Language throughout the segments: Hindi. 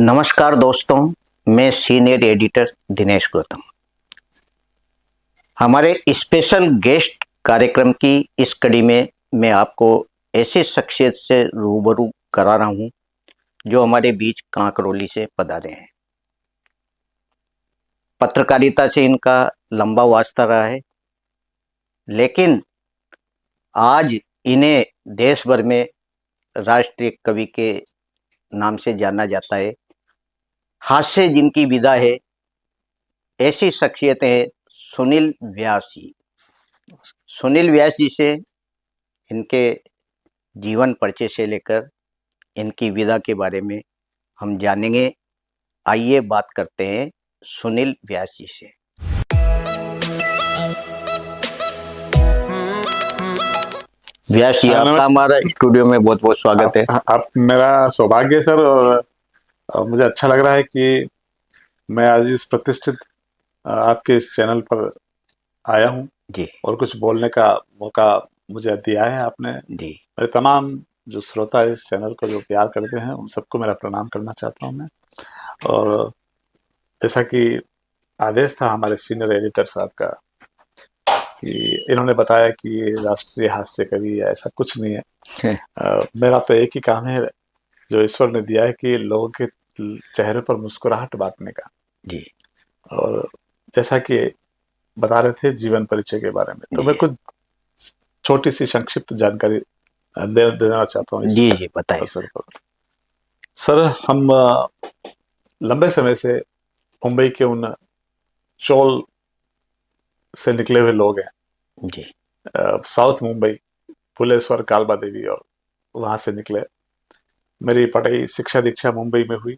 नमस्कार दोस्तों, मैं सीनियर एडिटर दिनेश गौतम। हमारे स्पेशल गेस्ट कार्यक्रम की इस कड़ी में मैं आपको ऐसी शख्सियत से रूबरू करा रहा हूं जो हमारे बीच कांकरोली से पधारे हैं। पत्रकारिता से इनका लंबा वास्ता रहा है, लेकिन आज इन्हें देश भर में राष्ट्रीय कवि के नाम से जाना जाता है। हास्य जिनकी विधा है, ऐसी शख्सियत है सुनील व्यास जी। सुनील व्यास जी से इनके जीवन परिचय से लेकर इनकी विधा के बारे में हम जानेंगे। आइए बात करते हैं सुनील व्यास जी से। व्यास जी, आपका हमारा स्टूडियो में बहुत बहुत स्वागत है। आप मेरा सौभाग्य है सर, और मुझे अच्छा लग रहा है कि मैं आज इस प्रतिष्ठित आपके इस चैनल पर आया हूं जी और कुछ बोलने का मौका मुझे दिया है आपने। जी मेरे तमाम जो श्रोता इस चैनल को जो प्यार करते हैं उन सबको मेरा प्रणाम करना चाहता हूं मैं। और जैसा कि आदेश था हमारे सीनियर एडिटर साहब का कि इन्होंने बताया कि ये राष्ट्रीय हास्य कवि है, ऐसा कुछ नहीं है। मेरा तो एक ही काम है जो ईश्वर ने दिया है कि लोगों के चेहरे पर मुस्कुराहट बांटने का। जी और जैसा कि बता रहे थे जीवन परिचय के बारे में, तो मैं कुछ छोटी सी संक्षिप्त जानकारी देना चाहता हूँ इस जी जी बताइए। अवसर पर सर, हम लंबे समय से मुंबई के उन चोल से निकले हुए लोग हैं। जी साउथ मुंबई, फुलेश्वर, कालबा देवी, और वहां से निकले। मेरी पढ़ाई शिक्षा दीक्षा मुंबई में हुई।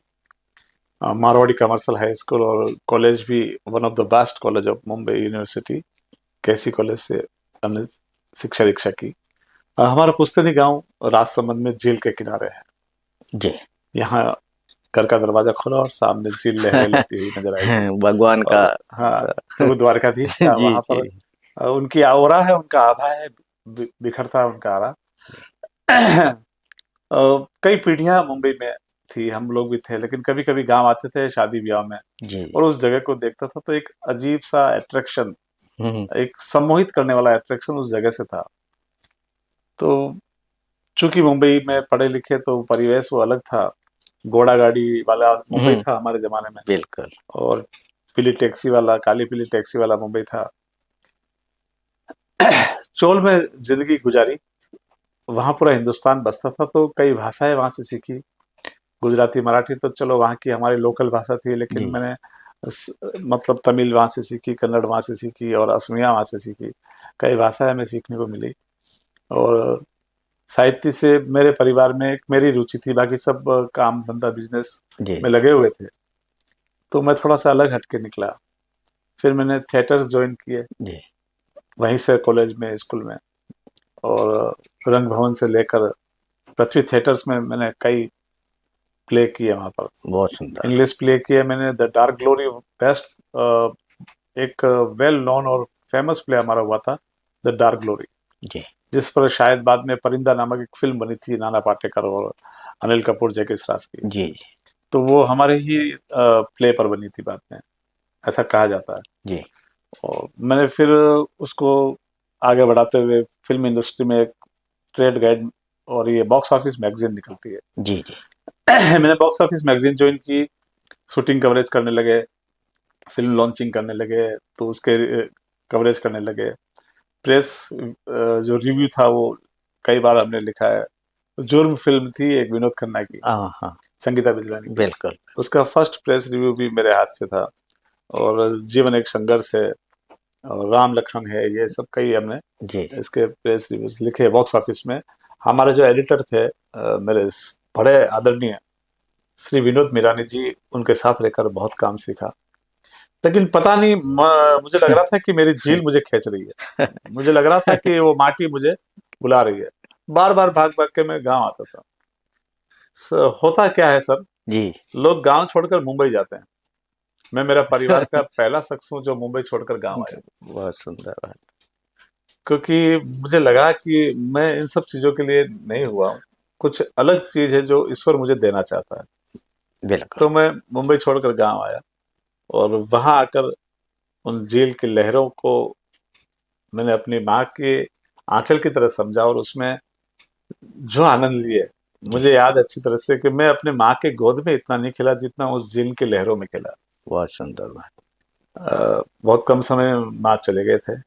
मारवाड़ी कमर्शियल हाई स्कूल और कॉलेज भी one of the best college of Mumbai university, कैसी कॉलेज से हमने शिक्षा दीक्षा की। हमारा पुश्तैनी गांव राजसमंद में झील के किनारे है। जी यहाँ घर का दरवाजा खोला और सामने झील लहरें लेती हुई नजर आई। भगवान का। और हाँ, प्रभु द्वारकाधीश का जी वहां पर जी उनकी आवारा है, उनका आभा है, बिखरता उनका आरा। कई पीढ़ियां मुंबई में थी, हम लोग भी थे, लेकिन कभी कभी गांव आते थे शादी ब्याह में जी और उस जगह को देखता था तो एक अजीब सा अट्रैक्शन, हम्म, एक सम्मोहित करने वाला अट्रैक्शन उस जगह से था। तो चूंकि मुंबई में पढ़े लिखे तो परिवेश वो अलग था। घोड़ा गाड़ी वाला मुंबई था हमारे जमाने में, बिल्कुल। और पीली टैक्सी वाला, काली पीली टैक्सी वाला मुंबई था। चोल में जिंदगी गुजारी, वहां पूरा हिंदुस्तान बसता था तो कई भाषाएं वहां से सीखी। गुजराती, मराठी तो चलो वहाँ की हमारी लोकल भाषा थी, लेकिन जी मैंने मतलब तमिल वहां से सीखी, कन्नड़ वहां से सीखी और असमिया वहां से सीखी। कई भाषाएं हमें सीखने को मिली। और साहित्य से मेरे परिवार में एक मेरी रुचि थी, बाकी सब काम धंधा बिजनेस जी में लगे हुए थे। तो मैं थोड़ा सा अलग हटके निकला। फिर मैंने थिएटर्स ज्वाइन किए जी वहीं से, कॉलेज में, स्कूल में। और रंग भवन से लेकर पृथ्वी थिएटर्स में मैंने कई प्ले किए वहां पर। बहुत सुंदर। इंग्लिश प्ले किए मैंने, द डार्क ग्लोरी, बेस्ट एक वेल नोन और फेमस प्ले हमारा हुआ था, द डार्क ग्लोरी, जी जिस पर शायद बाद में परिंदा नामक एक फिल्म बनी थी, नाना पाटेकर और अनिल कपूर, जैकी श्रॉफ की। जी तो वो हमारे ही प्ले पर बनी थी बाद में, ऐसा कहा जाता है। जी और मैंने फिर उसको आगे बढ़ाते हुए फिल्म इंडस्ट्री में एक ट्रेड गाइड और ये बॉक्स ऑफिस मैगजीन निकलती है, जी जी मैंने बॉक्स ऑफिस मैगजीन ज्वाइन की। शूटिंग कवरेज करने लगे, फिल्म लॉन्चिंग करने लगे तो उसके कवरेज करने लगे। प्रेस जो रिव्यू था वो कई बार हमने लिखा है। जुर्म फिल्म थी एक विनोद खन्ना की, हाँ हाँ संगीता बिजलानी की, बिल्कुल। उसका फर्स्ट प्रेस रिव्यू भी मेरे हाथ से था। और जीवन एक संघर्ष है और राम लखन है, ये सब कई हमने जी इसके प्रेस रिव्यूज लिखे बॉक्स ऑफिस में। हमारे जो एडिटर थे मेरे बड़े आदरणीय श्री विनोद मिरानी जी, उनके साथ रहकर बहुत काम सीखा। लेकिन पता नहीं, मुझे लग रहा था कि मेरी झील मुझे खींच रही है, मुझे लग रहा था कि वो माटी मुझे बुला रही है। बार बार भाग भाग के मैं गांव आता था। होता क्या है सर, जी लोग गांव छोड़कर मुंबई जाते हैं। मैं मेरा परिवार का पहला शख्स हूँ जो मुंबई छोड़कर गांव आया, बहुत सुंदर बात। क्योंकि मुझे लगा कि मैं इन सब चीजों के लिए नहीं हुआ हूँ। कुछ अलग चीज है जो ईश्वर मुझे देना चाहता है। बिल्कुल। तो मैं मुंबई छोड़कर गांव आया और वहां आकर उन झील की लहरों को मैंने अपनी माँ के आंचल की तरह समझा और उसमें जो आनंद लिए, जी, मुझे याद है अच्छी तरह से कि मैं अपने माँ के गोद में इतना नहीं खेला जितना उस झील की लहरों में खेला। बहुत सुंदर बात। बहुत कम समय में माँ चले गए थे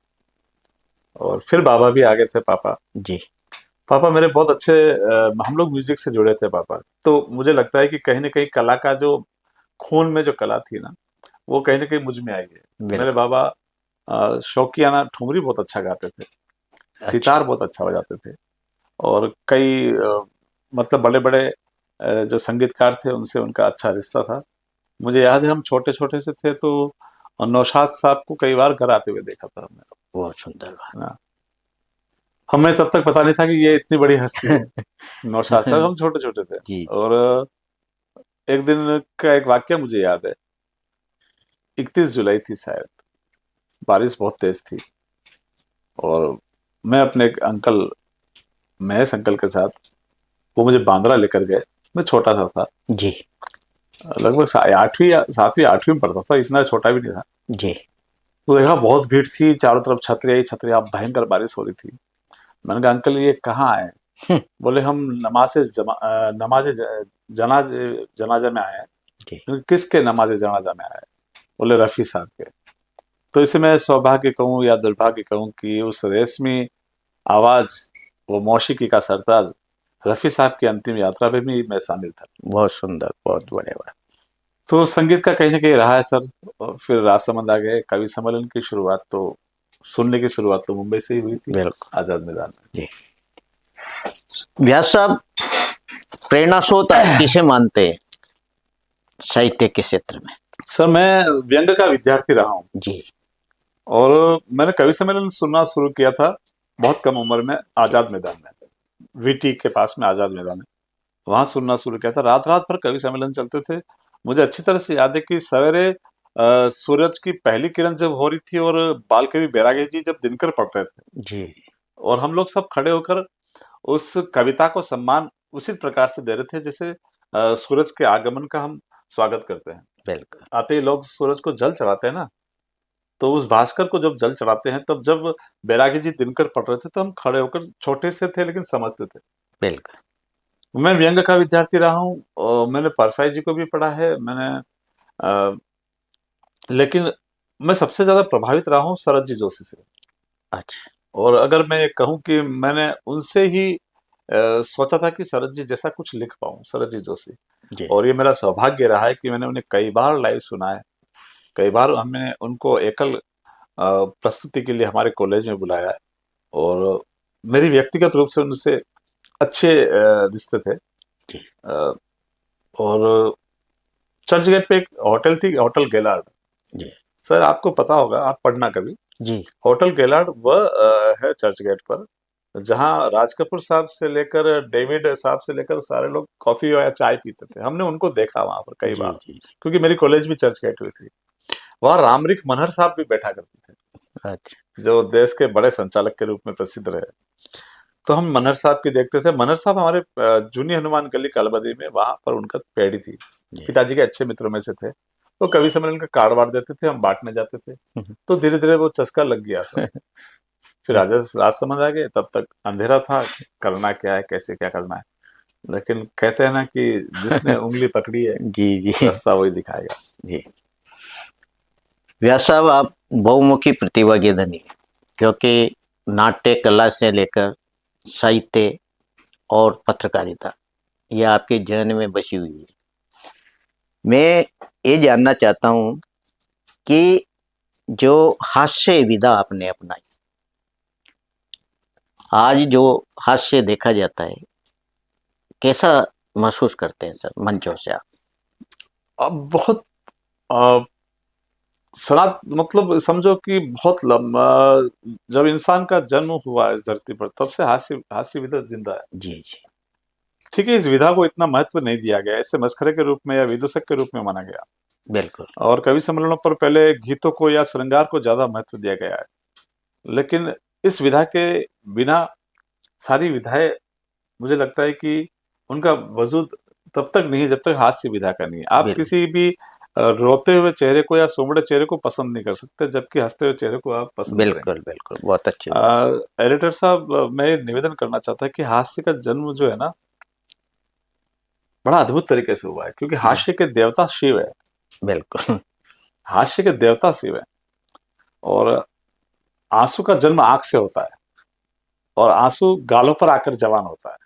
और फिर बाबा भी आ गए थे, पापा। जी, पापा मेरे बहुत अच्छे, हम लोग म्यूजिक से जुड़े थे पापा। तो मुझे लगता है कि कहीं ना कहीं कला का जो खून में जो कला थी ना, वो कहीं ना कहीं मुझ में आई है। मेरे बिल्कुल। बाबा शौकियाना ठुमरी बहुत अच्छा गाते थे, अच्छा, सितार बहुत अच्छा बजाते थे और कई मतलब बड़े बड़े जो संगीतकार थे उनसे उनका अच्छा रिश्ता था। मुझे याद है हम छोटे छोटे से थे तो नौशाद साहब को कई बार घर आते हुए देखा था हमने, बहुत सुंदर है बात। ना। हमें तब तक पता नहीं था कि ये इतनी बड़ी हस्ती है, नौशाद साहब। हम छोटे छोटे थे जी, जी। और एक दिन का एक वाक्य मुझे याद है। 31 जुलाई थी शायद, बारिश बहुत तेज थी और मैं अपने एक अंकल, महेश अंकल के साथ, वो मुझे बांद्रा लेकर गए। मैं छोटा सा था, जी, लगभग आठवीं या सातवीं आठवीं में पढ़ता था, इतना छोटा भी नहीं था। जी। तो देखा बहुत भीड़ थी, चारों तरफ छतरियां ही छतरियां, भयंकर बारिश हो रही थी। मैंने कहा अंकल ये कहाँ आए? बोले हम नमाज जनाज जनाजा में आए हैं। जी, मैंने कहा, किसके नमाज जनाजा में आए? बोले रफी साहब के। तो इसे मैं सौभाग्य कहूँ या दुर्भाग्य कहूँ कि उस रेशमी आवाज, वो मौसीकी का सरताज रफी साहब की अंतिम यात्रा में भी मैं शामिल था। बहुत सुंदर, बहुत बढ़िया बात। तो संगीत का कहीं ना कहीं रहा है सर। और फिर राजसमंद आ गए, कवि सम्मेलन की शुरुआत तो, सुनने की शुरुआत तो मुंबई से ही हुई थी, बिल्कुल। आजाद मैदान जी। व्यास साहब, प्रेरणा स्रोत आप किसे मानते हैं साहित्य के क्षेत्र में? में। सर मैं व्यंग का विद्यार्थी रहा हूँ जी, और मैंने कवि सम्मेलन सुनना शुरू किया था बहुत कम उम्र में, जी, आजाद मैदान में, वीटी के पास में आजाद मैदान है, वहां सुनना शुरू किया था। रात रात भर कवि सम्मेलन चलते थे। मुझे अच्छी तरह से याद है कि सवेरे सूरज की पहली किरण जब हो रही थी और बाल कवि बैरागी जी जब दिनकर पढ़ रहे थे, जी, और हम लोग सब खड़े होकर उस कविता को सम्मान उसी प्रकार से दे रहे थे जैसे सूरज के आगमन का हम स्वागत करते हैं। बिल्कुल, आते ही लोग सूरज को जल चढ़ाते हैं ना, तो उस भास्कर को जब जल चढ़ाते हैं, तब जब बैरागी जी दिनकर पढ़ रहे थे तो हम खड़े होकर, छोटे से थे लेकिन समझते थे। बिल्कुल। मैं व्यंग का विद्यार्थी रहा हूँ और मैंने परसाई जी को भी पढ़ा है मैंने, अ, लेकिन मैं सबसे ज्यादा प्रभावित रहा हूँ शरद जी जोशी से। अच्छा, और अगर मैं ये कहूँ कि मैंने उनसे ही सोचा था कि शरद जी जैसा कुछ लिख पाऊं, शरद जी जोशी। जी, और ये मेरा सौभाग्य रहा है कि मैंने उन्हें कई बार लाइव सुना है, कई बार हमने उनको एकल प्रस्तुति के लिए हमारे कॉलेज में बुलाया है और मेरी व्यक्तिगत रूप से उनसे अच्छे रिश्ते थे। जी, अ, और चर्च गेट पे एक होटल थी, होटल गेलार्ड। जी, सर आपको पता होगा, आप पढ़ना कभी। जी, होटल गेलार्ड वह है चर्च गेट पर जहां राज कपूर साहब से लेकर डेविड साहब से लेकर सारे लोग कॉफी या चाय पीते थे। हमने उनको देखा वहां पर कई जी, बार, जी। क्योंकि मेरी कॉलेज भी चर्च गेट हुई थी। वहां रामरिख मनहर साहब भी बैठा करते थे, अच्छा, जो देश के बड़े संचालक के रूप में प्रसिद्ध रहे। तो हम मनहर साहब की देखते थे। मनहर साहब हमारे जूनी हनुमान गली कालबदी में, वहां पर उनका पेड़ी थी। जी। पिताजी के अच्छे मित्रों में से थे। तो कवि सम्मेलन का कार्ड वार्ड देते थे, हम बांटने जाते थे। तो धीरे धीरे वो चस्का लग गया सर। फिर राजसमंद आ गए, तब तक अंधेरा था, करना क्या है, कैसे क्या करना है। लेकिन कहते हैं ना कि जिसने उंगली पकड़ी है, जी, जी, रास्ता वही दिखाएगा। जी। व्यास साहब, आप बहुमुखी प्रतिभा के धनी हैं, क्योंकि नाट्य कला से लेकर साहित्य और पत्रकारिता ये आपके जहन में बसी हुई है। मैं ये जानना चाहता हूँ कि जो हास्य विधा आपने अपनाई, आज जो हास्य देखा जाता है, कैसा महसूस करते हैं सर मंचों से आप? अब बहुत अ, सनात मतलब समझो कि बहुत लंबा, जब इंसान का जन्म हुआ है इस धरती पर, तब से हास्य हास्य विधा जिंदा है। जी, जी, ठीक है, इस विधा को इतना महत्व नहीं दिया गया, इसे मस्खरे के रूप में या विदूषक के रूप में माना गया। बिल्कुल। और कवि सम्मेलनों पर पहले गीतों को या श्रृंगार को ज्यादा महत्व दिया गया है। लेकिन इस विधा के बिना सारी विधाएं, मुझे लगता है कि उनका वजूद तब तक नहीं जब तक हास्य विधा का नहीं है। आप बिल किसी भी रोते हुए चेहरे को या सोमड़े चेहरे को पसंद नहीं कर सकते, जबकि हंसते हुए चेहरे को आप पसंद करेंगे। बिल्कुल, बिल्कुल, बहुत अच्छी बात। एडिटर साहब, मैं ये निवेदन करना चाहता कि हास्य का जन्म जो है ना, बड़ा अद्भुत तरीके से हुआ है, क्योंकि जी, हास्य के देवता शिव है। बिल्कुल, हास्य के देवता शिव है। और आंसू का जन्म आंख से होता है, और आंसू गालों पर आकर जवान होता है,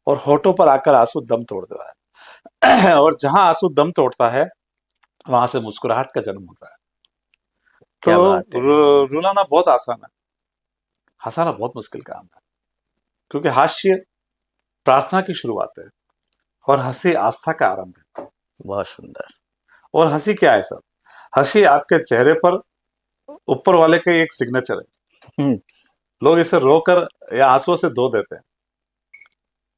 और होठों पर आकर आंसू दम तोड़ देता है। और जहां आंसू दम तोड़ता है, वहां से मुस्कुराहट का जन्म होता है। तो क्या बात है। रुलाना बहुत आसान है, हंसाना बहुत मुश्किल काम है। क्योंकि हास्य प्रार्थना की शुरुआत है, और हंसी आस्था का आरंभ है। बहुत सुंदर। और हंसी क्या है सर? हंसी आपके चेहरे पर ऊपर वाले का एक सिग्नेचर है। हुँ, लोग इसे रोकर या आंसुओं से धो देते हैं।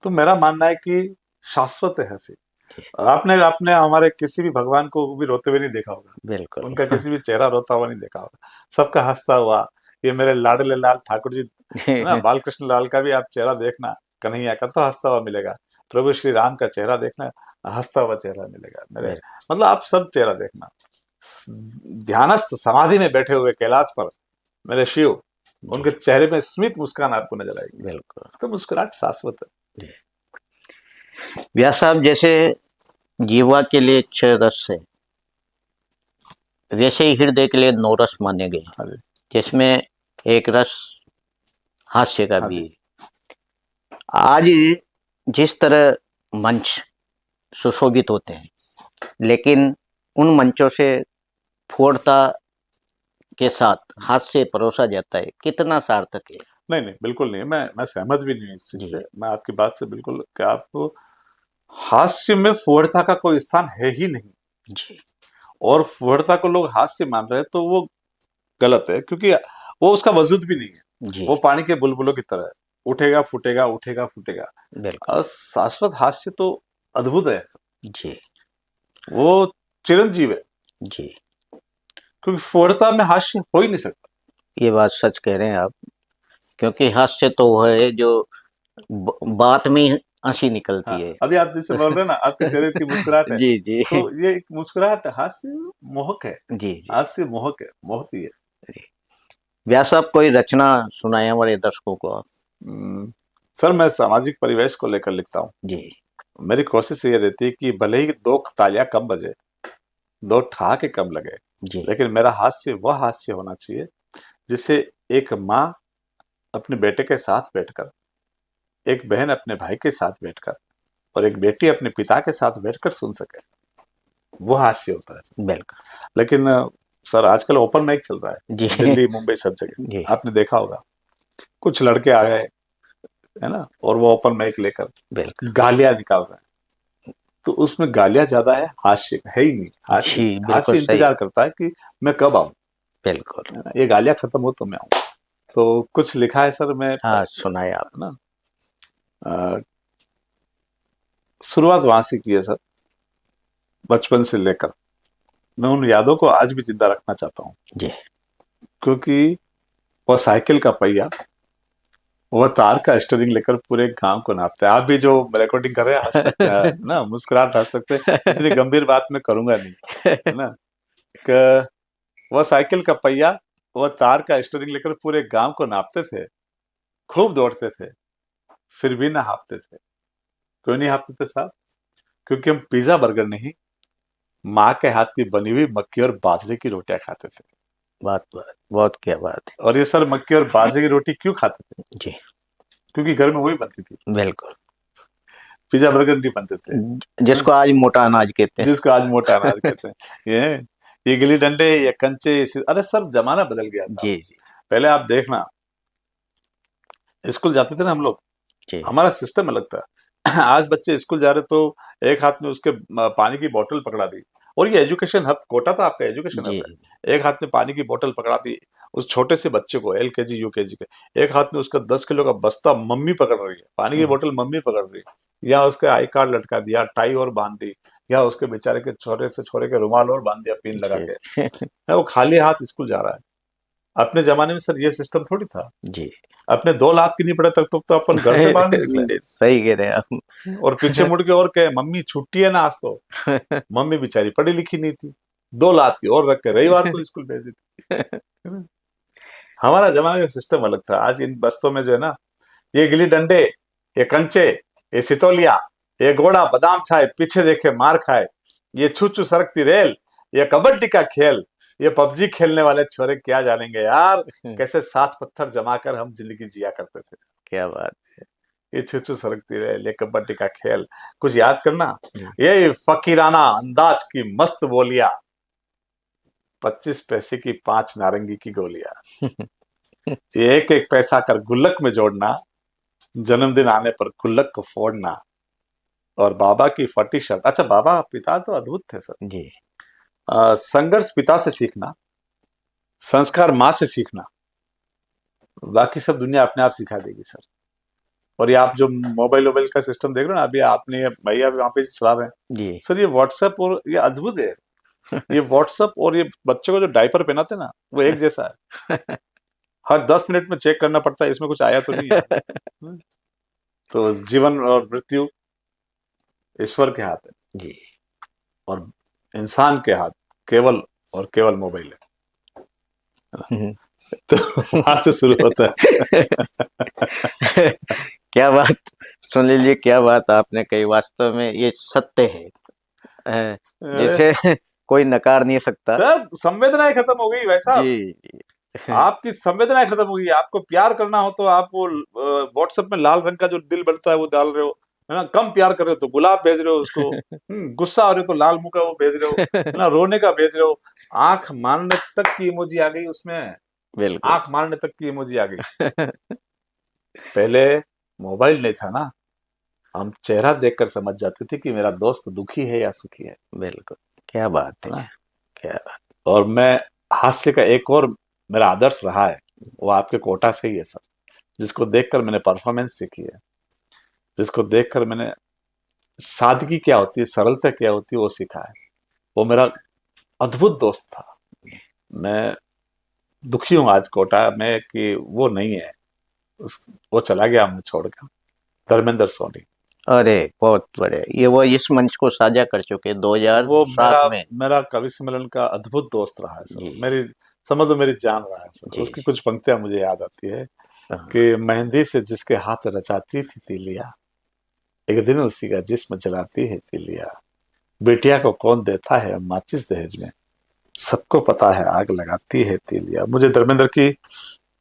तो मेरा मानना है कि शाश्वत है हंसी। जी, आपने आपने हमारे किसी भी भगवान को भी रोते हुए नहीं देखा होगा, बिल्कुल। उनका किसी भी चेहरा रोता हुआ नहीं देखा होगा, सबका हंसता हुआ। ये मेरे लाडले लाल ठाकुर जी है ना, बाल कृष्ण लाल का भी आप चेहरा देखना, कन्हैया का तो हंसता हुआ मिलेगा। प्रभु श्री राम का चेहरा देखना, हंसता हुआ चेहरा मिलेगा मेरे। बिल मतलब आप सब चेहरा देखना। ध्यानस्थ समाधि में बैठे हुए कैलाश पर मेरे शिव, जी, उनके चेहरे में स्मित मुस्कान आपको नजर आएगी। बिल्कुल, तो मुस्कुराहट शाश्वत है। जी। व्यास साहब, जैसे जीवा के लिए 6 रस है, वैसे ही हृदय के लिए 9 रस माने गए हैं, हाँ जी। जिसमें एक रस हास्य का हाँ भी जी। है। आज जिस तरह मंच सुशोभित होते हैं, लेकिन उन मंचों से फूहड़ता के साथ हास्य परोसा जाता है, कितना सार्थक है। नहीं नहीं, बिल्कुल नहीं, मैं सहमत भी नहीं हूँ इस चीज जी, से। मैं आपकी बात से बिल्कुल, कि आपको हास्य में फूहड़ता का कोई स्थान है ही नहीं। जी, और फूहड़ता को लोग हास्य मान रहे हैं, तो वो गलत है, क्योंकि वो उसका वजूद भी नहीं है। जी, वो पानी के बुलबुलों की तरह है, उठेगा फूटेगा, उठेगा फूटेगा। बिल्कुल, और शाश्वत हास्य तो अद्भुत है, जी, वो चिरंजीव है। जी। क्योंकि फूहड़ता में हास्य हो ही नहीं सकता। ये बात सच कह रहे हैं आप, क्योंकि हास्य तो वो है जो बात में ही हंसी निकलती हाँ, है। अभी आप जैसे बोल रहे हैं ना, आपके चेहरे की मुस्कुराहट है, जी, जी, तो ये एक मुस्कुराहट हास्य मोहक है। जी, जी, हास्य मोहक है, मोहती है। जी। व्यास साहब, कोई रचना सुनाए हमारे दर्शकों को आप। हम्म, सर, मैं सामाजिक परिवेश को लेकर लिखता हूँ। जी, मेरी कोशिश ये रहती है कि भले ही दो तालियां कम बजे, दो ठहाके कम लगे, जी, लेकिन मेरा हास्य वह हास्य होना चाहिए जिसे एक माँ अपने बेटे के साथ बैठकर, एक बहन अपने भाई के साथ बैठकर, और एक बेटी अपने पिता के साथ बैठकर सुन सके। वो हास्य होता है। बिल्कुल। लेकिन सर, आजकल ओपन माइक चल रहा जी, है, दिल्ली मुंबई सब जी, जगह आपने देखा होगा। कुछ लड़के आ गए, है ना, और वो ओपन माइक लेकर बिल्कुल। गालियां निकाल रहे हैं। तो उसमें गालियां ज्यादा है ही नहीं। हास्य, जी, बिल्कुल हास्य सही। इंतजार करता है कि मैं कब आऊं, बिल्कुल। है ना, ये गालियां खत्म हो तो मैं आऊं। तो कुछ लिखा है सर, मैं हाँ, सुनाए आप। है ना, अ, शुरुआत वहां से की है सर, बचपन से लेकर। मैं उन यादों को आज भी जिंदा रखना चाहता हूँ। जी, क्योंकि वह साइकिल का पहिया, वह तार का स्टीयरिंग लेकर पूरे गांव को नापते हैं। आप भी जो रिकॉर्डिंग कर रहे हैं हंस सकते हैं ना, मुस्कुराहट हंस सकते हैं। इतनी गंभीर बात मैं करूंगा नहीं, है ना। क- वह साइकिल का पहिया, वह तार का स्टीयरिंग लेकर पूरे गांव को नापते थे। खूब दौड़ते थे, फिर भी ना हाँफते थे। क्यों नहीं हाँफते थे साहब? क्योंकि हम पिज्जा बर्गर नहीं, माँ के हाथ की बनी हुई मक्की और बाजरे की रोटियां खाते थे। बात बात बहुत क्या बात और ये सर, मक्की और बाजरे की रोटी क्यों खाते थे? है। जी, क्योंकि घर में वही बनती थी, बिल्कुल। पिज्जा बर्गर नहीं बनते थे, है ना। जिसको आज मोटा अनाज कहते जिसको आज मोटा अनाज हैं। कहते हैं। ये गिल्ली डंडे, ये कंचे, अरे सर, जमाना बदल गया था। जी, जी, पहले आप देखना, स्कूल जाते थे ना हम लोग, जी, हमारा सिस्टम अलग था। आज बच्चे स्कूल जा रहे तो एक हाथ में उसके पानी की बोतल पकड़ा दी। और ये एजुकेशन हब, कोटा था आपका, एजुकेशन हब जी, है। एक हाथ में पानी की बोतल पकड़ा दी उस छोटे से बच्चे को, एलकेजी यूकेजी के। एक हाथ में उसका 10 किलो का बस्ता मम्मी पकड़ रही है, पानी की बोतल मम्मी पकड़ रही है, या उसके आई कार्ड लटका दिया, टाई और बांध दी, या उसके बेचारे के छोरे से छोरे के रुमाल और बांध दिया पिन लगा जी, के, है वो खाली हाथ स्कूल जा रहा है। अपने जमाने में सर ये सिस्टम थोड़ी था। जी। अपने 2 लात की नहीं पड़े तक तो अपन घर से बाहर नहीं निकले। सही कह रहे हैं आप। और पीछे मुड़ के और कहे मम्मी छुट्टी है ना आज तो। मम्मी बेचारी पढ़ी लिखी नहीं थी, 2 लात की और रख के रविवार को स्कूल भेज देती, है ना? हमारा जमाने का सिस्टम अलग था। आज इन बस्तों में जो है ना, ये गिल्ली डंडे, ये कंचे, ये सितोलिया, ये घोड़ा बादाम छाए पीछे देखे मार खाए, ये छू छू सरकती रेल, ये कबड्डी का खेल, ये पबजी खेलने वाले छोरे क्या जानेंगे यार, कैसे 7 पत्थर जमा कर हम जिंदगी जिया करते थे। क्या बात। ये छू छू सरकती रेल, ये कबड्डी का खेल, कुछ याद करना। जी। ये फकीराना अंदाज की मस्त बोलियां, 25 पैसे की 5 नारंगी की गोलियां, ये एक एक पैसा कर गुल्लक में जोड़ना, जन्मदिन आने पर गुल्लक को फोड़ना, और बाबा की फटी शर्ट। अच्छा, बाबा पिता तो अद्भुत थे सर। जी। संघर्ष पिता से सीखना, संस्कार माँ से सीखना, बाकी सब दुनिया अपने आप सिखा देगी सर। और ये आप जो मोबाइल वोबाइल का सिस्टम देख रहे हो ना, अभी आपने भैया वहां पे चला रहे हैं जी। सर, ये व्हाट्सएप और ये अद्भुत है। ये व्हाट्सएप और ये बच्चों को जो डायपर पहनाते ना, वो एक जैसा है। हर 10 मिनट में चेक करना पड़ता है इसमें कुछ आया तो नहीं है। तो जीवन और मृत्यु ईश्वर के हाथ है, जी। और इंसान के हाथ केवल और केवल मोबाइल है। तो वहां से शुरू होता है। क्या बात, सुन लीजिए, क्या बात आपने कही, वास्तव में ये सत्य है। जिसे कोई नकार नहीं सकता। सर संवेदनाएं खत्म हो गई भाई साहब। जी। आपकी संवेदनाएं खत्म हो गई। आपको प्यार करना हो तो आप वो व्हाट्सएप में लाल रंग का जो दिल बनता है वो डाल रहे हो, है ना? कम प्यार कर रहे हो तो गुलाब भेज रहे हो उसको, गुस्सा हो रहे हो तो लाल मुंह का वो भेज रहे हो, है ना? रोने का भेज रहे हो, आंख मारने तक की इमोजी आ गई उसमें, बिल्कुल। आंख मारने तक की इमोजी आ गई। पहले मोबाइल नहीं था ना, हम चेहरा देखकर समझ जाते थे कि मेरा दोस्त दुखी है या सुखी है बिल्कुल। क्या बात है। ना? क्या बात। और मैं हास्य का एक और मेरा आदर्श रहा है, वो आपके कोटा से ही है सर, जिसको देखकर मैंने परफॉर्मेंस सीखी है, जिसको देखकर मैंने सादगी क्या होती है, सरलता क्या होती है वो सीखा है। वो मेरा अद्भुत दोस्त था। मैं दुखी हूं आज कोटा में कि वो नहीं है, वो चला गया हमने छोड़कर, धर्मेंद्र सोनी। अरे बहुत बढ़िया, ये वो इस मंच को साझा कर चुके वो 2007 में। मेरा कवि सम्मेलन का अद्भुत दोस्त रहा है सर। जी। मेरी समझ लो मेरी जान रहा है सर। जी। उसकी कुछ पंक्तियां मुझे याद आती है हाँ। कि मेहंदी से जिसके हाथ रचाती थी तीलिया, एक दिन उसी का जिस्म जलाती है तीलिया, बेटिया को कौन देता है माचिस दहेज में, सबको पता है आग लगाती है तीलिया। मुझे धर्मेंद्र की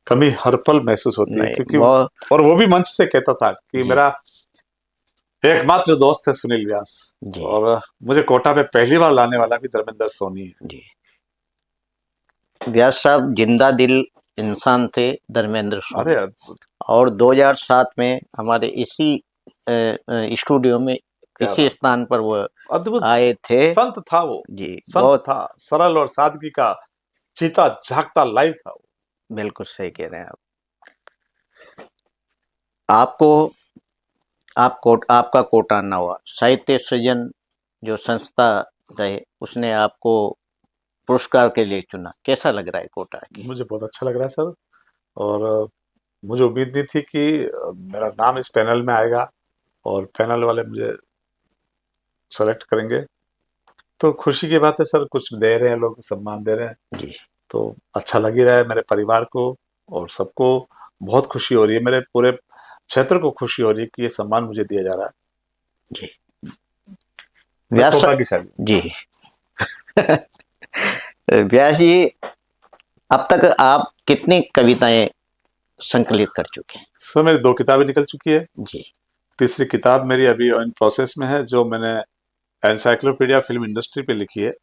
कमी हर पल महसूस होती है, नहीं क्योंकि वो। और वो भी मंच से कहता था कि जी। मेरा एकमात्र दोस्त है सुनील व्यास, जी। और मुझे कोटा पे पहली बार लाने वाला भी धर्मेंद्र सोनी है। जी। व्यास साहब जिंदा दिल इंसान थे, धर्मेंद्र अरे सोनी। और 2007 में हमारे इसी स्टूडियो में, क्या इसी बात, स्थान पर वो अद्भुत आए थे। संत था वो। जी। संत बहुत। था, सरल और सादगी का चीता झांकता लाइव था वो। बिल्कुल सही कह रहे हैं आप। आपको आपका कोटा ना हुआ, साहित्य सृजन जो संस्था है उसने आपको पुरस्कार के लिए चुना, कैसा लग रहा है कोटा की? मुझे बहुत अच्छा लग रहा है सर। और मुझे उम्मीद नहीं थी कि मेरा नाम इस पैनल में आएगा और पैनल वाले मुझे सेलेक्ट करेंगे। तो खुशी की बात है सर, कुछ दे रहे हैं लोग, सम्मान दे रहे हैं, जी। तो अच्छा लग ही रहा है। मेरे परिवार को और सबको बहुत खुशी हो रही है, मेरे पूरे क्षेत्र को खुशी हो रही है कि ये सम्मान मुझे दिया जा रहा है। जी। मैं व्यास सौभाग्यशाली। जी। व्यास जी, अब तक आप कितनी कविताएं संकलित कर चुके हैं? सर मेरी 2 किताबें निकल चुकी है। जी। तीसरी किताब मेरी अभी इन प्रोसेस में है, जो मैंने एनसाइक्लोपीडिया फिल्म इंडस्ट्री पे लिखी है।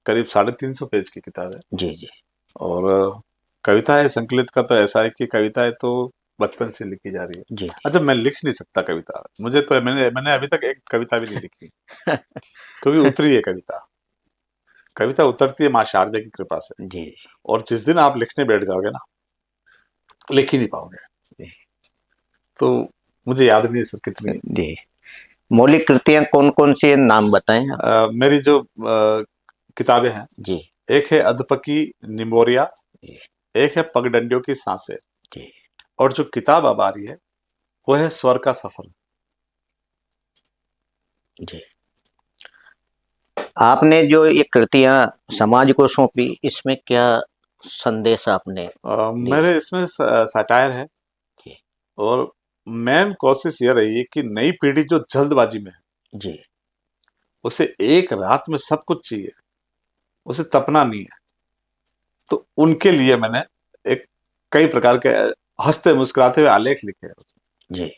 करीब 350 पेज की किताब है। जी। जी। और कविताएं संकलित का तो ऐसा है कि कविताएं तो बचपन से लिखी जा रही है। जी। अच्छा, मैं लिख नहीं सकता कविता, मुझे तो मैंने अभी तक एक कविता भी नहीं लिखी, क्योंकि उतरी है कविता। कविता उतरती है माँ शारदा की कृपा से, जी। और जिस दिन आप लिखने बैठ जाओगे ना, लिख ही नहीं पाओगे। तो मुझे याद नहीं है सर कितनी। जी। मौलिक कृतियां कौन कौन सी हैं, नाम बताएं आप? मेरी जो किताबें हैं, जी। एक है अधपकी निमोरिया, जी। एक है पगडंडियों की सांसें, जी और जो किताब अब आ रही है वो है स्वर का सफर। जी। आपने जो ये कृतियां समाज को सौंपी, इसमें क्या संदेश आपने दिया? मेरे इसमें सटायर है, जी और मेन कोशिश ये रही है कि नई पीढ़ी जो जल्दबाजी में है, जी उसे एक रात में सब कुछ चाहिए, उसे तपना नहीं है। तो उनके लिए मैंने एक कई प्रकार के हंसते मुस्कुराते हुए आलेख लिखे हैं। जी।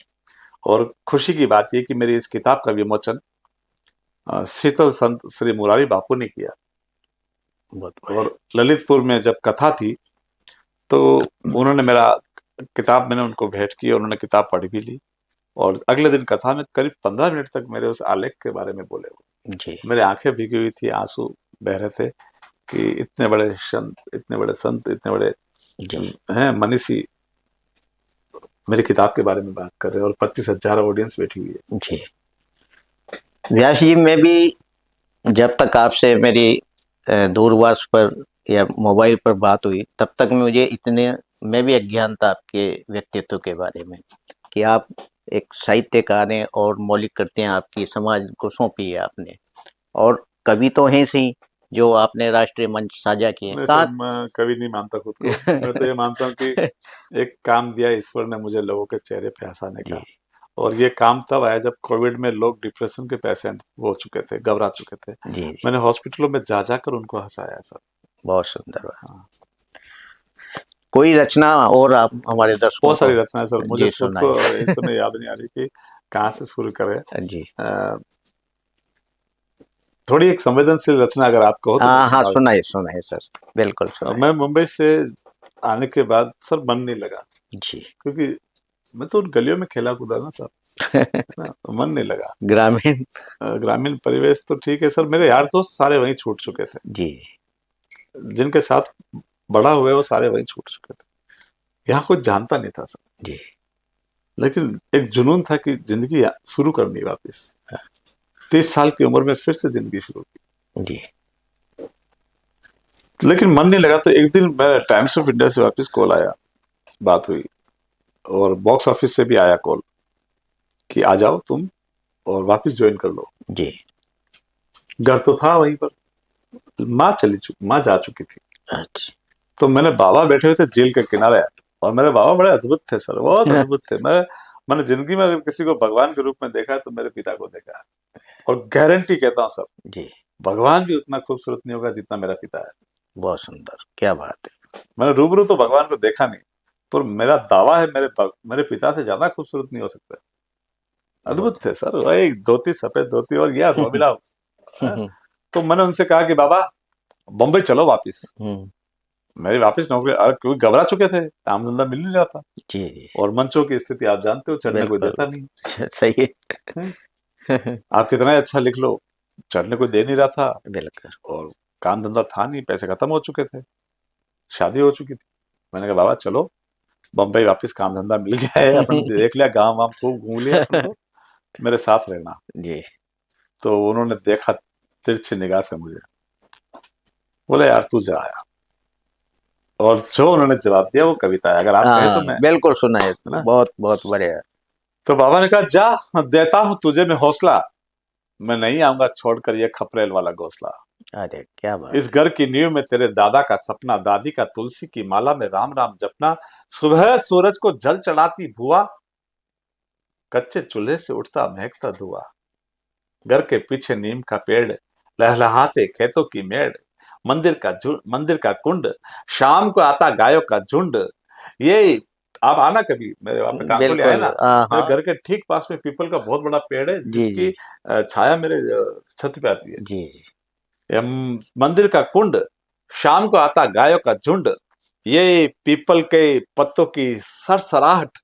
और खुशी की बात यह कि मेरी इस किताब का विमोचन शीतल संत श्री मुरारी बापू ने किया। बहुत और ललितपुर में जब कथा थी तो उन्होंने मेरा किताब, मैंने उनको भेंट की और उन्होंने किताब पढ़ भी ली। और अगले दिन कथा में करीब 15 मिनट तक मेरे उस आलेख के बारे में बोले वो। जी मेरी आंखें भीगी हुई थी, आंसू बह रहे थे कि इतने बड़े संत, इतने बड़े संत, इतने बड़े जी हैं मनीषी मेरी किताब के बारे में बात कर रहे हैं, और 25,000 ऑडियंस बैठी हुई है। जी। व्यास जी, मैं भी जब तक आपसे मेरी दूरभाष पर या मोबाइल पर बात हुई, तब तक मुझे इतने मैं भी अज्ञान था आपके व्यक्तित्व के बारे में, कि आप एक साहित्यकार हैं और मौलिक कृतियां आपकी समाज को सौंपी है आपने, और कवि तो हैं सही, जो आपने राष्ट्रीय मंच साझा किए हैं। नहीं सर, कहाँ मैं कभी नहीं मानता खुद को। मैं तो ये मानता हूँ कि एक काम दिया ईश्वर ने मुझे लोगों के चेहरे पे हंसाने जी का। और ये काम तब आया जब कोविड में लोग डिप्रेशन के पेशेंट हो चुके थे, घबरा चुके थे। जी जी। मैंने हॉस्पिटलों में जा जाकर उनको हंसाया सर। बहुत सुंदर बात। हाँ। कोई रचना और आप हमारे दर्शकों बहुत सारी को? रचनाएं सर, मुझे जी खुद को सुनाइए। इस समय याद नहीं आ रही कि कहाँ से शुरू करें। जी। थोड़ी एक संवेदनशील रचना अगर आप कहो तो मैं हाँ हाँ, सुना सुनाइए सुनाइए सर, बिल्कुल दूं। सुनाइए। मैं मुंबई से आने के बाद सर मन नहीं लगा, जी। क्योंकि मैं तो उन गलियों में खेला कूदा ना सर, ना तो मन नहीं लगा। ग्रामीण। ग्रामीण परिवेश तो ठीक है सर, मेरे यार दोस्त सारे वहीं छूट चुके थे, जी जिनके साथ बड़ा हुए वो सारे वहीं छूट चुके थे। यहाँ कुछ जानता नहीं था सर, जी। लेकिन एक जुनून था कि जिंदगी शुरू करनी वापस। 30 साल की उम्र में फिर से जिंदगी शुरू की, जी लेकिन मन नहीं लगा। तो एक दिन मेरा टाइम्स ऑफ इंडिया से वापस कॉल आया, बात हुई, और बॉक्स ऑफिस से भी आया कॉल कि आ जाओ तुम और वापस ज्वाइन कर लो। जी। घर तो था वहीं पर, माँ जा चुकी थी। अच्छा। तो मैंने बाबा बैठे हुए थे जेल के किनारे, और मेरे बाबा बड़े अद्भुत थे सर, बहुत अद्भुत थे। मैंने जिंदगी में अगर किसी को भगवान के रूप में देखा है तो मेरे पिता को देखा है। और गारंटी कहता हूँ सर, जी। भगवान भी उतना खूबसूरत नहीं होगा जितना मेरा पिता है। बहुत सुंदर, क्या बात है। मैंने रूबरू तो भगवान को देखा नहीं, पर मेरा दावा है मेरे पिता से ज्यादा खूबसूरत नहीं हो सकता। बहुत। अद्भुत थे सर, वही धोती, सफेद धोती, और यह धोबिला। तो मैंने उनसे कहा कि बाबा बम्बई चलो वापिस। हम्म। मेरी वापस नौकरी, क्योंकि घबरा चुके थे, काम धंधा मिल नहीं रहा था, जी जी। और मंचों की स्थिति आप जानते हो, चढ़ने कोई बिल्कुल। देता नहीं सही है। है। आप कितना ही अच्छा लिख लो, चढ़ने कोई दे नहीं रहा था। बिल्कुल। और काम धंधा था नहीं, पैसे खत्म हो चुके थे, शादी हो चुकी थी। मैंने कहा बाबा चलो बम्बई वापस, काम धंधा मिल गया है, अपन देख लिया, गांव वाम खूब घूम लिया अपन को, मेरे साथ रहना। जी। तो उन्होंने देखा तिरछी निगाह से मुझे, बोले यार तू जा आया। और जो उन्होंने जवाब दिया वो कविता है, अगर आप कहे तो हाँ मैं, बिल्कुल सुना है, है ना। बहुत बहुत बढ़िया। तो बाबा ने कहा जा, मैं देता हूं तुझे मैं हौसला, मैं नहीं आऊंगा छोड़कर ये खपरेल वाला घोंसला। अरे क्या बात। इस घर की नींव में तेरे दादा का सपना, दादी का तुलसी की माला में राम राम जपना, सुबह सूरज को जल चढ़ाती भुआ, कच्चे चूल्हे से उठता महकता धुआं, घर के पीछे नीम का पेड़, लहलहाते खेतों की मेड़, मंदिर का कुंड, शाम को आता गायों का झुंड। ये आप आना कभी मेरे वहां पे कांकोली आए बिल्कुल। ना, हाँ मेरे हाँ। घर के ठीक पास में पीपल का बहुत बड़ा पेड़ है, जी जी जिसकी छाया मेरे छत पे आती है। जी जी। मंदिर का कुंड, शाम को आता गायों का झुंड, ये पीपल के पत्तों की सरसराहट,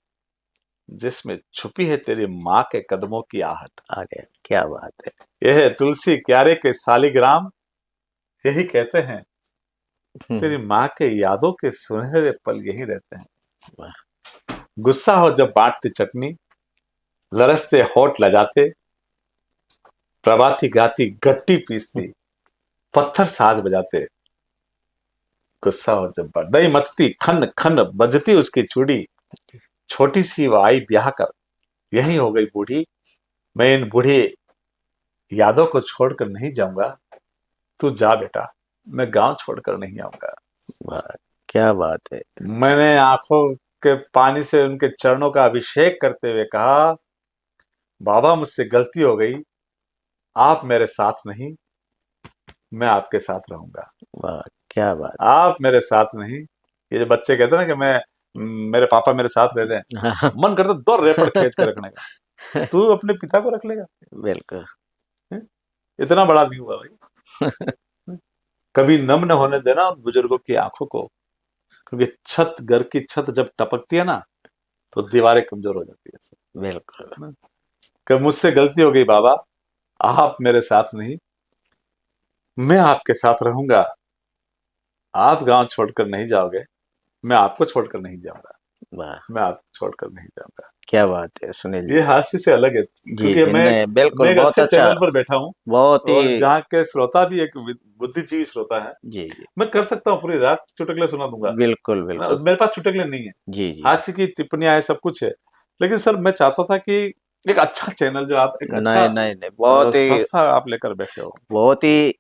जिसमें छुपी है तेरी माँ के कदमों की आहट। अरे क्या बात है। यह है तुलसी क्यारे के सालिग्राम, यही कहते हैं तेरी माँ के यादों के सुनहरे पल यही रहते हैं। वाह। गुस्सा हो जब बांटती चटनी, लरसते होठ लजाते, प्रभाती गाती गट्टी पीसती, पत्थर साज बजाते, गुस्सा हो जब दई मतती खन खन बजती उसकी चूड़ी, छोटी सी वो आई ब्याह कर, यही हो गई बूढ़ी, मैं इन बूढ़ी यादों को छोड़कर नहीं जाऊंगा, तू जा बेटा, मैं गांव छोड़कर नहीं आऊंगा। वाह, क्या बात है। मैंने आंखों के पानी से उनके चरणों का अभिषेक करते हुए कहा, बाबा मुझसे गलती हो गई, आप मेरे साथ नहीं, मैं आपके साथ रहूंगा। वाह, क्या बात। आप मेरे साथ नहीं, ये जो बच्चे कहते हैं ना कि मैं मेरे पापा मेरे साथ रह रहे हैं, हाँ। मन करता दो रेपड़ खींच के रखने का। तू अपने पिता को रख लेगा? बिल्कुल। हैं? इतना बड़ा नहीं हुआ भाई। कभी नम न होने देना उन बुजुर्गों की आंखों को, क्योंकि छत, घर की छत जब टपकती है ना, तो दीवारें कमजोर हो जाती बिल्कुल। है ना। कि मुझसे गलती हो गई बाबा, आप मेरे साथ नहीं, मैं आपके साथ रहूंगा। आप गांव छोड़कर नहीं जाओगे, मैं आपको छोड़कर नहीं जाऊंगा, वाह, मैं आपको छोड़कर नहीं जाऊंगा। क्या बात है सुनील ये जी। हास्य से अलग है, जी क्योंकि जी, मैं नहीं बिल्कुल, मैं एक बहुत अच्छे अच्छा। चैनल पर बैठा हूँ, बहुत और ही। जहाँ के श्रोता भी एक बुद्धिजीवी श्रोता है। जी जी। मैं कर सकता हूँ पूरी रात चुटकुले सुना दूंगा, बिल्कुल है ना। बिल्कुल। मेरे पास चुटकुले नहीं है, जी जी। हास्य की टिप्पणियां है, सब कुछ है। लेकिन सर मैं चाहता था कि एक अच्छा चैनल, जो आप एक अच्छा नहीं नहीं नहीं, बहुत ही, संस्था आप लेकर बैठे हो। बहुत ही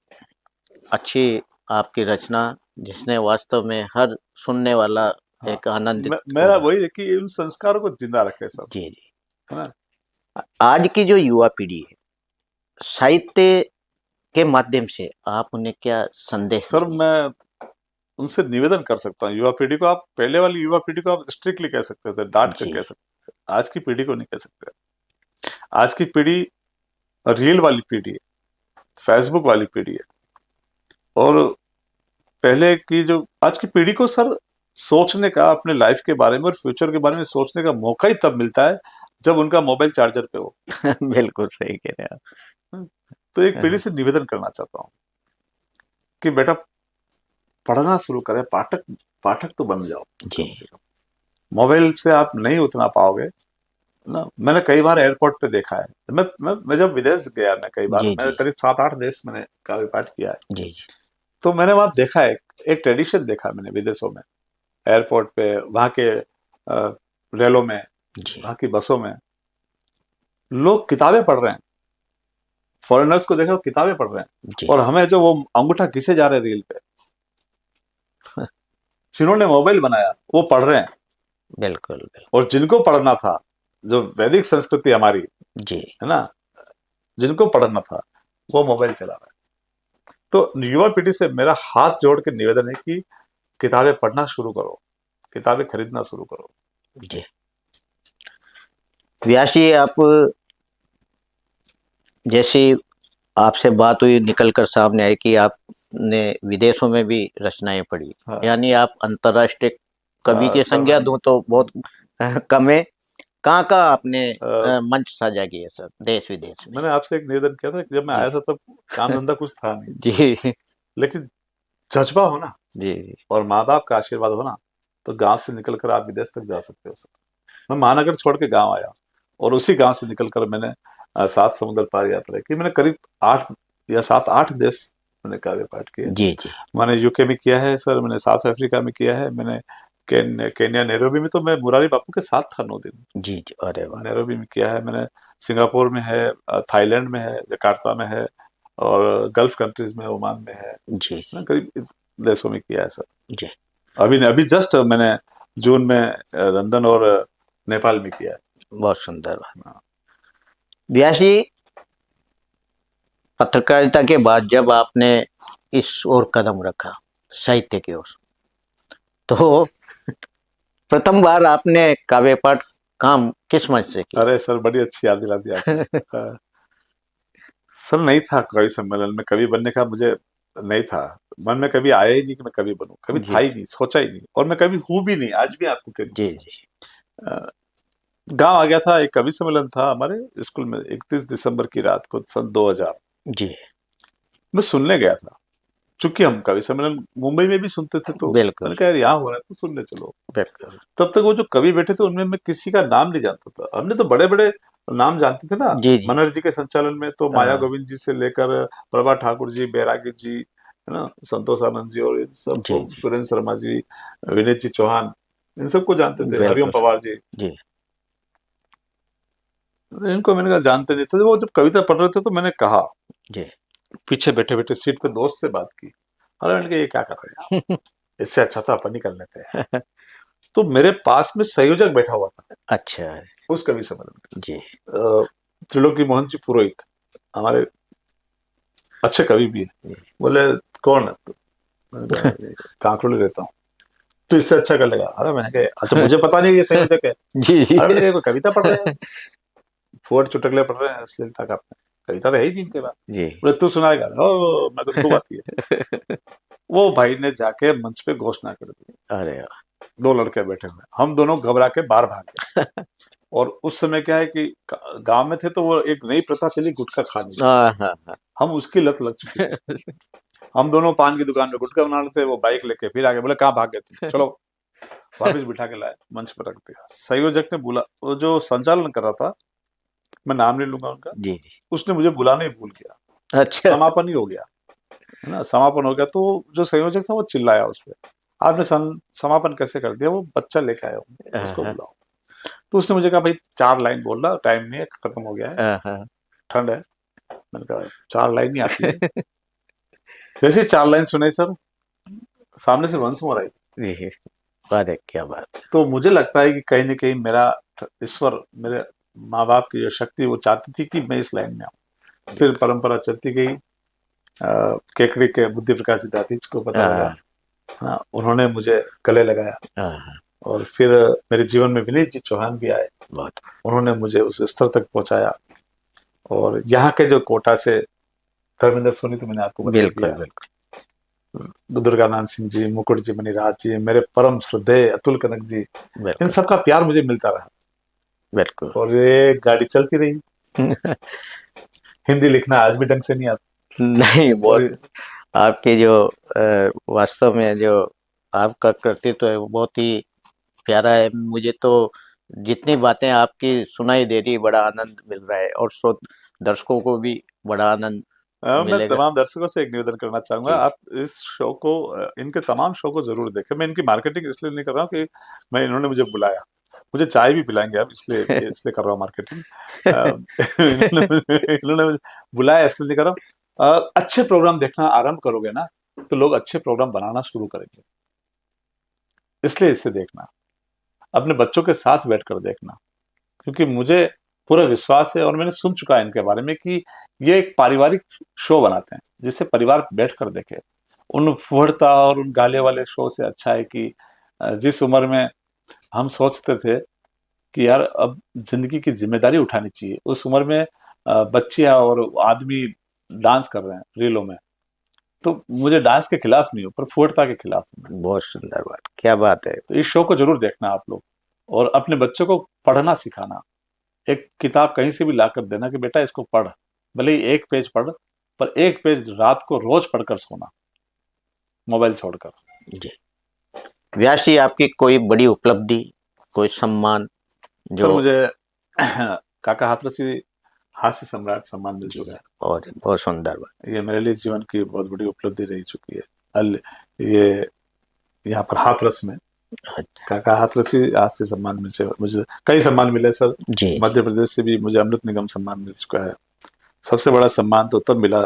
अच्छी आपकी रचना, जिसने वास्तव में हर सुनने वाला हाँ, एक आनंदित मेरा होगा। वही है कि उन संस्कारों को जिंदा रखे सब, जी जी। है ना। आज की जो युवा पीढ़ी है, साहित्य के माध्यम से आप उन्हें क्या संदेश सर देंगे? मैं उनसे निवेदन कर सकता हूँ, युवा पीढ़ी को आप, पहले वाली युवा पीढ़ी को आप स्ट्रिक्टली कह सकते थे, डांट कर जी कह सकते थे, आज की पीढ़ी को नहीं कह सकते। आज की पीढ़ी रील वाली पीढ़ी है, फेसबुक वाली पीढ़ी है। और पहले की जो, आज की पीढ़ी को सर सोचने का, अपने लाइफ के बारे में और फ्यूचर के बारे में सोचने का मौका ही तब मिलता है जब उनका मोबाइल चार्जर पे हो। बिल्कुल सही कह रहे हैं तो एक पीढ़ी आप। से निवेदन करना चाहता हूँ कि बेटा पढ़ना शुरू करें, पाठक पाठक तो बन जाओ जी कम से कम। मोबाइल से आप नहीं उतना पाओगे ना। मैंने कई बार एयरपोर्ट पे देखा है, मैं जब विदेश गया, मैं कई बार, जी मैं जी। करीब 7-8 देश मैंने काव्य पाठ किया है। जी जी। तो मैंने वहां देखा है, एक ट्रेडिशन देखा मैंने विदेशों में, एयरपोर्ट पे, वहां के रेलों में, जी वहां की बसों में लोग किताबें पढ़ रहे हैं। फॉरेनर्स को देखो किताबें पढ़ रहे हैं, जी। और हमें जो वो अंगूठा घिसे जा रहे हैं रील पे, जिन्होंने मोबाइल बनाया वो पढ़ रहे हैं। बिल्कुल बिल्कुल। और जिनको पढ़ना था, जो वैदिक संस्कृति हमारी, जी है ना, जिनको पढ़ना था वो मोबाइल चला रहा है। तो युवा पीढ़ी से मेरा हाथ जोड़ के निवेदन है कि किताबें पढ़ना शुरू करो, किताबें खरीदना शुरू करो। जी। व्यास जी, आप जैसे आपसे बात हुई, निकल कर सामने आई कि आपने विदेशों में भी रचनाएं पढ़ी, हाँ, यानी आप अंतर्राष्ट्रीय कवि के सर संज्ञा दूं तो बहुत कम है। कहाँ कहाँ आपने अ, मंच साझा किए सर, देश विदेश में? मैंने आपसे एक निवेदन किया था कि जब मैं जी आया था तब काम धंधा कुछ था नहीं, जी। लेकिन जज्बा हो ना, जी और माँ बाप का आशीर्वाद हो ना, तो गांव से निकलकर आप विदेश तक जा सकते हो सर। मैं महानगर छोड़ के गांव आया, और उसी गांव से निकलकर मैंने 7 समुद्र पार यात्रा की। मैंने करीब 8 या 7-8 देश मैंने काव्य पाठ किए। जी। जी मैंने यूके में किया है सर, मैंने साउथ अफ्रीका में किया है, मैंने केन्या नैरोबी में, तो मैं मुरारी बापू के साथ था 9 दिन। जी। जी, अरे वाह। नैरोबी में किया है मैंने, सिंगापुर में है, थाईलैंड में है, जकार्ता में है, और गल्फ कंट्रीज में, ओमान में है जी ना, जी। करीब इस देशों में किया है सर। जी, अभी जस्ट मैंने जून में लंदन और नेपाल में किया है। बहुत सुंदर। हाँ। व्यास जी, पत्रकारिता के बाद जब आपने इस ओर कदम रखा, साहित्य की ओर, तो प्रथम बार आपने काव्य पाठ काम किस मंच से किया? अरे सर बड़ी अच्छी याद दिला दी आपने। सर नहीं था कवि सम्मेलन में, कवि बनने का मुझे नहीं था, मन में कभी आया ही नहीं कि मैं कवि बनूं, कभी था जी ही नहीं, सोचा ही नहीं, और मैं कभी हूं भी नहीं, आज भी आपको कह जी। दूं। जी गांव आ गया था, एक कवि सम्मेलन था हमारे स्कूल में, 31 दिसंबर की रात को सन 2000। जी। मैं सुनने गया था, चूंकि हम कवि सम्मेलन मुंबई में भी सुनते थे, तो बिल्कुल मैंने कहा यार यहाँ हो रहा है तो सुनने चलो। बिल्कुल। तब तक वो जो कवि बैठे थे उनमें मैं किसी का नाम नहीं जानता था, हमने तो बड़े बड़े नाम जानते थे ना। जी जी। मनहर जी के संचालन में तो माया हाँ। गोविंद जी से लेकर प्रभा ठाकुर जी, बैरागी जी, है ना, संतोष आनंद जी और इन सबको, जी जी सुरेंद्र शर्मा जी, विनीत जी चौहान, इन सबको जानते थे, हरिओम बिल्कुल पवार जी, जी इनको मैंने कहा जानते नहीं थे। वो जब कविता पढ़ रहे थे तो मैंने कहा, जी पीछे बैठे बैठे सीट पे दोस्त से बात की, अरे मैंने कहा ये क्या कर रहे हैं आप, इससे अच्छा था अपन ही कर लेते हैं। तो मेरे पास में संयोजक बैठा हुआ था अच्छा उस कवि सम्मेलन जी में, त्रिलोकी मोहन जी पुरोहित, हमारे अच्छे कवि भी है। जी बोले कौन है तू? मैंने कहा कांकरोली रहता हूँ। तो इससे अच्छा कर लेगा। अरे मैंने कहा अच्छा मुझे पता नहीं ये संयोजक है। जी जी अरे मैंने कहा कोई कविता पढ़ रहे हैं, फोर्ट चुटकुले पढ़ रहे हैं अश्लीलता का, अपने कविता तो है ही नहीं इनके पास। जी बोले तू सुनाएगा? ओ मेरे को खूब आती है। वो भाई ने जाके मंच पे घोषणा कर दी, अरे दो लड़के बैठे हुए, हम दोनों घबरा के बाहर भाग गए। और उस समय क्या है कि गांव में थे तो वो एक नई प्रथा चली गुटखा खाने की, हाँ हाँ हाँ हम उसकी लत लग चुकी थी। हम दोनों पान की दुकान पे गुटखा बना रहे थे, वो बाइक लेके फिर आगे, बोले कहाँ भाग गए तुम, चलो। वापिस बिठा के लाए, मंच पर रख दिया। संयोजक ने बुला, वो जो संचालन कर रहा था, मैं नाम नहीं लूंगा उनका, जी जी उसने मुझे बुलाना ही भूल गया। अच्छा समापन ही हो गया, है ना, समापन हो गया तो जो संयोजक था वो चिल्लाया उस पर, आपने समापन कैसे कर दिया, वो बच्चा लेके आया हूँ, हाँ उसको हाँ बुलाओ। तो उसने मुझे कहा भाई 4 लाइन बोल रहा, टाइम नहीं है, खत्म हो गया है, हाँ, हाँ। ठंड है। मैंने कहा 4 लाइन ही आती है। जैसे 4 लाइन सुने सर, सामने से वंश मोर आई। जी अरे क्या बात तो मुझे लगता है कि कहीं ना कहीं मेरा ईश्वर, मेरे माँ बाप की जो शक्ति, वो चाहती थी कि मैं इस लाइन में आऊँ। है। फिर परंपरा चलती गई। केकड़ी के बुद्धि प्रकाश जी दातीज को पता लगा, हाँ हाँ, उन्होंने मुझे गले लगाया। हाँ हाँ, और फिर मेरे जीवन में विनीत जी चौहान भी आए, बहुत उन्होंने मुझे उस स्तर तक पहुंचाया। और यहाँ के जो कोटा से धर्मेंद्र सोनी, तो मैंने आपको बता ही बिल्कुल दिया, बिल्कुल दुर्गानाथ सिंह जी, मुकुट जी, मणिराज जी, मेरे परम श्रद्धेय अतुल कनक जी, इन बिल्कुल सबका प्यार मुझे मिलता रहा। बिल्कुल और ये गाड़ी चलती रही। हिंदी लिखना आज भी ढंग से नहीं आता। नहीं और बहुत आपके जो वास्तव में जो आपका कृतित्व है वो बहुत ही प्यारा है। मुझे तो जितनी बातें आपकी सुनाई दे रही बड़ा आनंद मिल रहा है और दर्शकों को भी बड़ा आनंद मैं मिलेगा। तमाम दर्शकों से एक निवेदन करना चाहूंगा, जी आप इस शो को, इनके तमाम शो को जरूर देखें। मैं इनकी मार्केटिंग इसलिए नहीं कर रहा हूँ कि मैं, इन्होंने मुझे बुलाया, मुझे चाय भी पिलाएंगे आप, इसलिए इसलिए कर रहा हूँ मार्केटिंग। इन्होंने मुझे बुलाया इसलिए नहीं कर रहा हूँ। अच्छे प्रोग्राम देखना आरंभ करोगे ना, तो लोग अच्छे प्रोग्राम बनाना शुरू करेंगे, इसलिए इसे देखना, अपने बच्चों के साथ बैठकर देखना। क्योंकि मुझे पूरा विश्वास है, और मैंने सुन चुका है इनके बारे में, कि ये एक पारिवारिक शो बनाते हैं जिसे परिवार बैठकर देखे। उन फुहड़ता और उन गाले वाले शो से अच्छा है कि जिस उम्र में हम सोचते थे कि यार अब जिंदगी की जिम्मेदारी उठानी चाहिए, उस उम्र में बच्चियां और आदमी डांस कर रहे हैं रीलों में। तो मुझे डांस के खिलाफ नहीं हूँ, पर फुहड़ता के खिलाफ हूँ मैं। बहुत सुंदर बात, क्या बात है। तो इस शो को जरूर देखना आप लोग, और अपने बच्चों को पढ़ना सिखाना। एक किताब कहीं से भी लाकर देना कि बेटा इसको पढ़, भले ही एक पेज पढ़, पर एक पेज रात को रोज पढ़कर सोना, मोबाइल छोड़कर। जी व्यास जी, आपकी कोई बड़ी उपलब्धि, कोई सम्मान सर जो। मुझे काका हाथरसी हास्य सम्राट सम्मान मिल जी चुका है। बहुत सुंदर बात। ये मेरे लिए जीवन की बहुत बड़ी उपलब्धि रह चुकी है। ये यहाँ पर हाथरस में काका हाथरसी हास्य सम्मान मिल चुका, मुझे कई सम्मान मिले सर। जी जी मध्य प्रदेश से भी मुझे अमृत निगम सम्मान मिल चुका है। सबसे बड़ा सम्मान तो तब मिला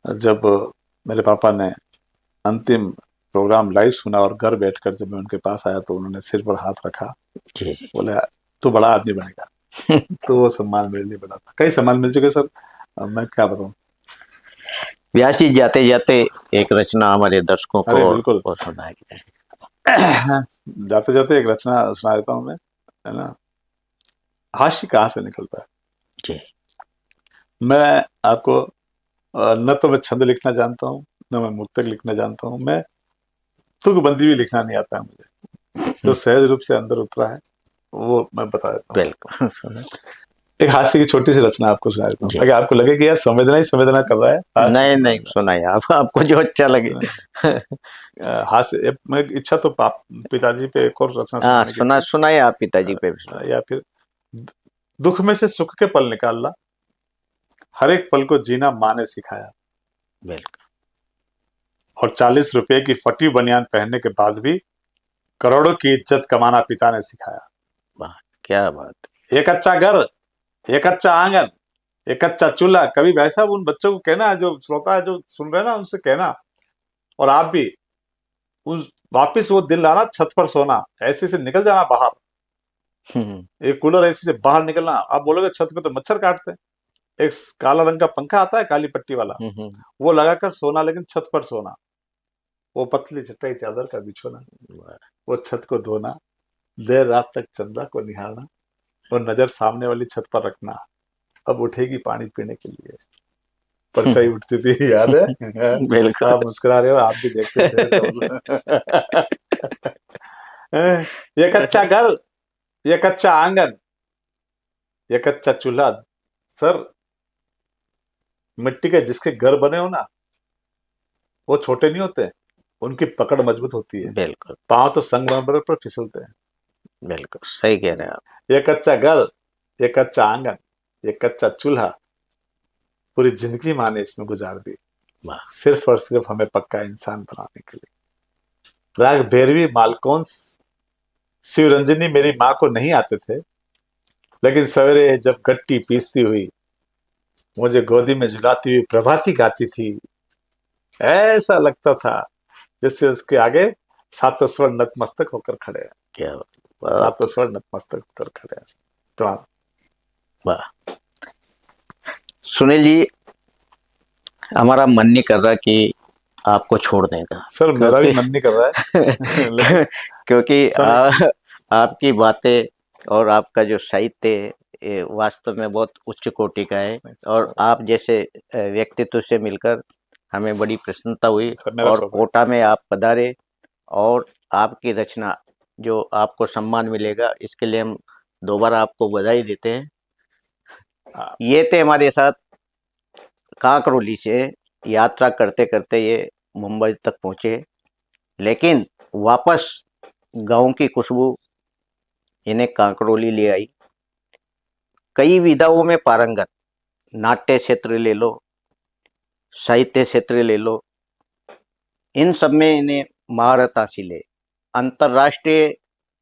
जब मेरे पापा ने अंतिम प्रोग्राम लाइव सुना, और घर बैठकर जब मैं उनके पास आया तो उन्होंने सिर पर हाथ रखा, जी जी बोले तू बड़ा आदमी बनेगा। तो वो सम्मान मेरे लिए बड़ा था। कई सम्मान मिल चुके सर, अब मैं क्या बताऊं। व्यास जी, जाते जाते एक रचना हमारे दर्शकों को अरे बिल्कुल। और सुनाई जाए। जाते जाते एक रचना सुना देता हूँ मैं, है ना। हास्य कहाँ से निकलता है। जी मैं आपको, न तो मैं छंद लिखना जानता हूँ, न मैं मुक्तक लिखना जानता हूँ, मैं तुकबंदी भी लिखना नहीं आता है मुझे। जो सहज रूप से अंदर उतरा है वो मैं बता देता हूँ। बिल्कुल सुना। एक हास्य की छोटी सी रचना आपको सुना देता हूँ, जी ताकि आपको लगे कि यार संवेदना ही संवेदना कर रहा है, हास्य नहीं सुना नहीं रहा सुनाइए, आप आपको जो अच्छा लगे। है। हास्य, मैं इच्छा तो पिताजी पे एक और रचना हाँ सुनाने की थी। सुनाइए, आप पिताजी पे भी सुनाइए। या फिर दुख में से सुख के पल निकालना, हर एक पल को जीना माँ ने सिखाया। बिल्कुल और 40 रुपए की फटी बनियान पहनने के बाद भी करोड़ों की इज्जत कमाना पिता ने सिखाया। वाह, क्या बात। एक अच्छा घर, एक अच्छा आंगन, एक अच्छा चूल्हा। कभी भाई साहब उन बच्चों को कहना, जो श्रोता है जो सुन रहे हैं ना, उनसे कहना, और आप भी उस वापिस वो दिन लाना, छत पर सोना, ऐसे से निकल जाना बाहर, एक कूलर ऐसे से बाहर निकलना। आप बोलोगे छत पे तो मच्छर काटते हैं, एक काला रंग का पंखा आता है काली पट्टी वाला, वो लगाकर सोना, लेकिन छत पर सोना, वो पतली चटाई चादर का बिछोना, वो छत को धोना, देर रात तक चंदा को निहारना, और नजर सामने वाली छत पर रखना, अब उठेगी पानी पीने के लिए। परछाई उठती थी, याद है? बिल्कुल। आप मुस्कुरा रहे हो, आप भी देखते थे सब। ये कच्चा घर, ये कच्चा आंगन, ये कच्चा चूल्हा। सर, मिट्टी के जिसके घर बने हो ना, वो छोटे नहीं होते, उनकी पकड़ मजबूत होती है, बिल्कुल पांव तो संगमरमर पर फिसलते हैं। बिल्कुल सही कह रहे हैं आप। ये कच्चा घर, ये कच्चा आंगन, ये कच्चा चूल्हा, पूरी जिंदगी माँ ने इसमें गुजार दी, वाह, सिर्फ और सिर्फ हमें पक्का इंसान बनाने के लिए। राग भैरवी, मालकौंस, शिवरंजनी मेरी माँ को नहीं आते थे, लेकिन सवेरे जब गट्टी पीसती हुई मुझे गोदी में झुलाती हुई प्रभाती गाती थी, ऐसा लगता था जैसे उसके आगे सातों स्वर नतमस्तक होकर खड़े हैं, क्या बात। सातों स्वर नतमस्तक होकर खड़े हैं। प्रणाम। वाह, सुनील जी, हमारा मन नहीं कर रहा कि आपको छोड़ने का, सर मेरा भी क्योंकि मन नहीं कर रहा है। लेकिन क्योंकि सर, आपकी बातें और आपका जो साहित्य है, ये वास्तव में बहुत उच्च कोटि का है। और आप जैसे व्यक्तित्व से मिलकर हमें बड़ी प्रसन्नता हुई। मेरा और सौभाग्य। कोटा में आप पधारे, और आपकी रचना जो आपको सम्मान मिलेगा, इसके लिए हम दोबारा आपको बधाई देते हैं। हाँ, ये थे हमारे साथ कांकरोली से यात्रा करते करते ये मुंबई तक पहुँचे, लेकिन वापस गाँव की खुशबू इन्हें कांकरोली ले आई। कई विधाओं में पारंगत, नाट्य क्षेत्र ले लो, साहित्य क्षेत्र ले लो, इन सब में इन्हें महारत हासिल है। अंतर्राष्ट्रीय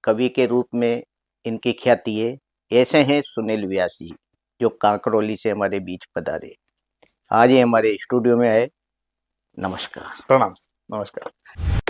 कवि के रूप में इनकी ख्याति है। ऐसे हैं सुनील व्यास जी, जो कांकरोली से हमारे बीच पधारे, आज ये हमारे स्टूडियो में आए। नमस्कार। प्रणाम, नमस्कार।